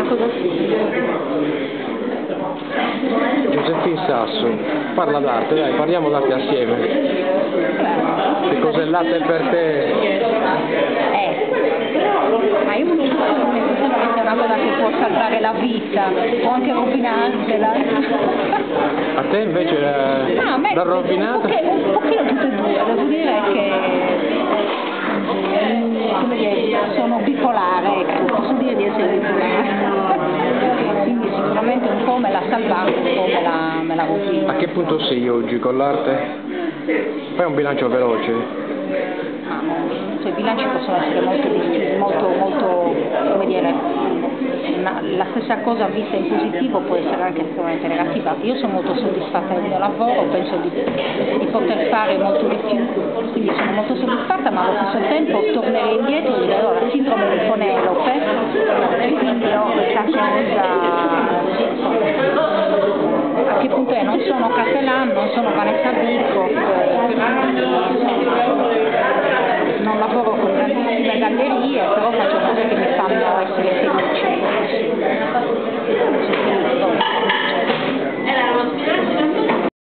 cosa simile. Giuseppina Sasso, parla d'arte, dai, parliamo d'arte assieme. Che cos'è l'arte per te? Ma io non so se è una cosa che può salvare la vita, può anche rovinartela. A te invece la rovinata? Un pochino tutte e due, devo dire che come dire, sono bipolare, posso dire di essere bipolare. Quindi sicuramente un po' me l'ha salvato, un po' me la rovina. A che punto sei oggi con l'arte? Fai un bilancio veloce. I bilanci possono essere molto difficili, molto, come dire, la stessa cosa vista in positivo può essere anche estremamente negativa. Io sono molto soddisfatta del mio lavoro, penso di poter fare molto di più, quindi sono molto soddisfatta, ma allo stesso tempo tornerei indietro e direi la sindrome di Penelope, quindi ho questa cosa